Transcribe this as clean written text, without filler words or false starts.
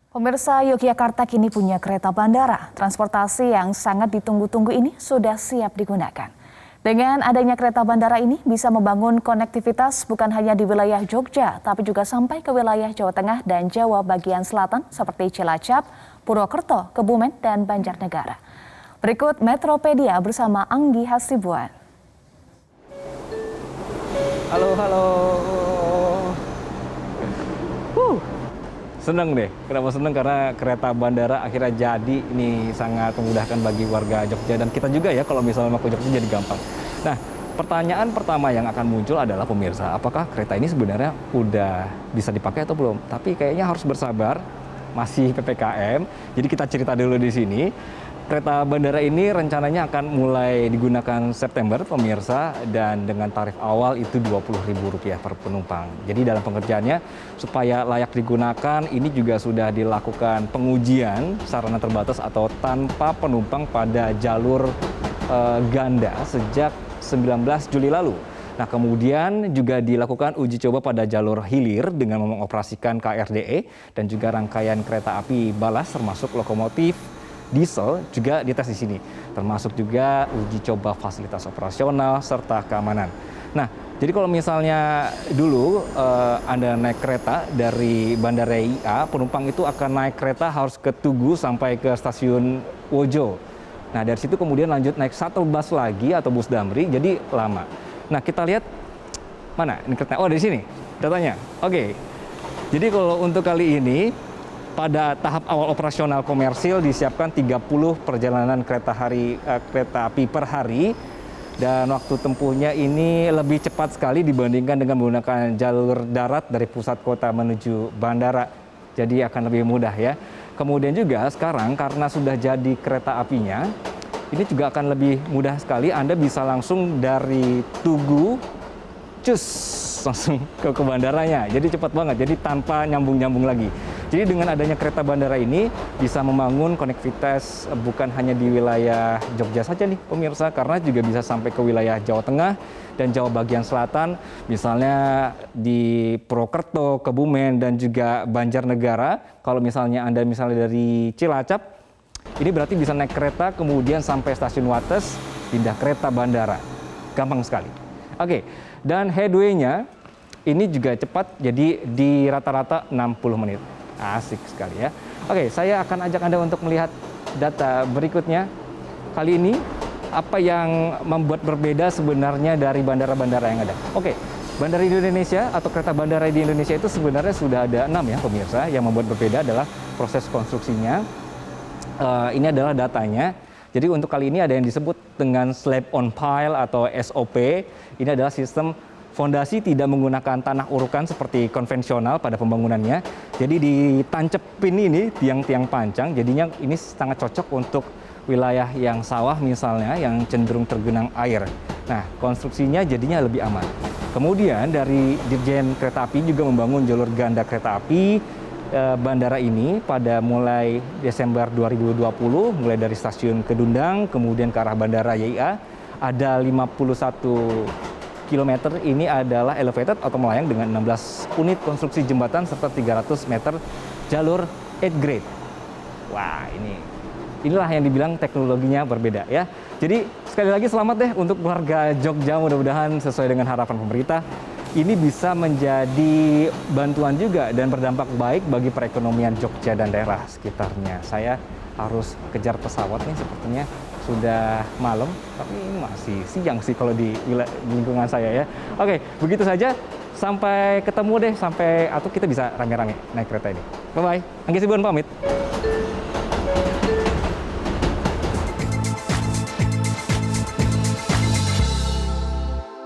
Pemirsa, Yogyakarta kini punya kereta bandara. Transportasi yang sangat ditunggu-tunggu ini sudah siap digunakan. Dengan adanya kereta bandara ini bisa membangun konektivitas bukan hanya di wilayah Jogja, tapi juga sampai ke wilayah Jawa Tengah dan Jawa bagian selatan seperti Cilacap, Purwokerto, Kebumen, dan Banjarnegara. Berikut Metropedia bersama Anggi Hasibuan. Halo. Seneng deh, kenapa seneng? Karena kereta bandara akhirnya jadi. Ini sangat memudahkan bagi warga Jogja dan kita juga ya, kalau misalnya mau ke Jogja jadi gampang. Nah, pertanyaan pertama yang akan muncul adalah pemirsa, apakah kereta ini sebenarnya udah bisa dipakai atau belum? Tapi kayaknya harus bersabar, masih PPKM. Jadi kita cerita dulu di sini. Kereta bandara ini rencananya akan mulai digunakan September, pemirsa, dan dengan tarif awal itu Rp20.000 per penumpang. Jadi dalam pengerjaannya, supaya layak digunakan, ini juga sudah dilakukan pengujian sarana terbatas atau tanpa penumpang pada jalur ganda sejak 19 Juli lalu. Nah, kemudian juga dilakukan uji coba pada jalur hilir dengan mengoperasikan KRDE dan juga rangkaian kereta api balas termasuk lokomotif diesel juga dites di sini, termasuk juga uji coba fasilitas operasional serta keamanan. Nah, jadi kalau misalnya dulu Anda naik kereta dari Bandara IA, penumpang itu akan naik kereta harus ke Tugu sampai ke stasiun Wojo. Nah, dari situ kemudian lanjut naik shuttle bus lagi atau bus Damri, jadi lama. Nah, kita lihat mana ini kereta. Oh, dari sini datanya. Oke. Jadi kalau untuk kali ini pada tahap awal operasional komersil disiapkan 30 perjalanan kereta api per hari, dan waktu tempuhnya ini lebih cepat sekali dibandingkan dengan menggunakan jalur darat dari pusat kota menuju bandara. Jadi akan lebih mudah ya. Kemudian juga sekarang karena sudah jadi kereta apinya, ini juga akan lebih mudah sekali. Anda bisa langsung dari Tugu, langsung ke bandaranya. Jadi cepat banget, jadi tanpa nyambung-nyambung lagi. Jadi dengan adanya kereta bandara ini bisa membangun konektivitas bukan hanya di wilayah Jogja saja nih pemirsa, karena juga bisa sampai ke wilayah Jawa Tengah dan Jawa bagian selatan, misalnya di Purwokerto, Kebumen, dan juga Banjarnegara. Kalau misalnya Anda dari Cilacap, ini berarti bisa naik kereta kemudian sampai stasiun Wates, pindah kereta bandara. Gampang sekali. Oke, dan headway-nya ini juga cepat, jadi di rata-rata 60 menit. Asik sekali ya. Oke, saya akan ajak Anda untuk melihat data berikutnya. Kali ini, apa yang membuat berbeda sebenarnya dari bandara-bandara yang ada? Oke, bandara di Indonesia atau kereta bandara di Indonesia itu sebenarnya sudah ada 6 ya pemirsa. Yang membuat berbeda adalah proses konstruksinya. Ini adalah datanya. Jadi untuk kali ini ada yang disebut dengan slab on pile atau SOP. Ini adalah sistem fondasi tidak menggunakan tanah urukan seperti konvensional pada pembangunannya. Jadi ditancepin ini tiang-tiang panjang, jadinya ini sangat cocok untuk wilayah yang sawah misalnya, yang cenderung tergenang air. Nah, konstruksinya jadinya lebih aman. Kemudian dari Dirjen Kereta Api juga membangun jalur ganda kereta api bandara ini pada mulai Desember 2020, mulai dari stasiun Kedundang, kemudian ke arah Bandara YIA, ada 51 km ini adalah elevated atau melayang dengan 16 unit konstruksi jembatan serta 300 meter jalur 8 grade. Wah, inilah yang dibilang teknologinya berbeda ya. Jadi sekali lagi selamat deh untuk warga Jogja, mudah-mudahan sesuai dengan harapan pemerintah. Ini bisa menjadi bantuan juga dan berdampak baik bagi perekonomian Jogja dan daerah sekitarnya. Saya harus kejar pesawat nih, sepertinya sudah malam, tapi ini masih siang sih kalau di lingkungan saya ya. Oke, begitu saja. Sampai ketemu deh, atau kita bisa rame-rame naik kereta ini. Bye-bye. Anggi Hasibuan pamit.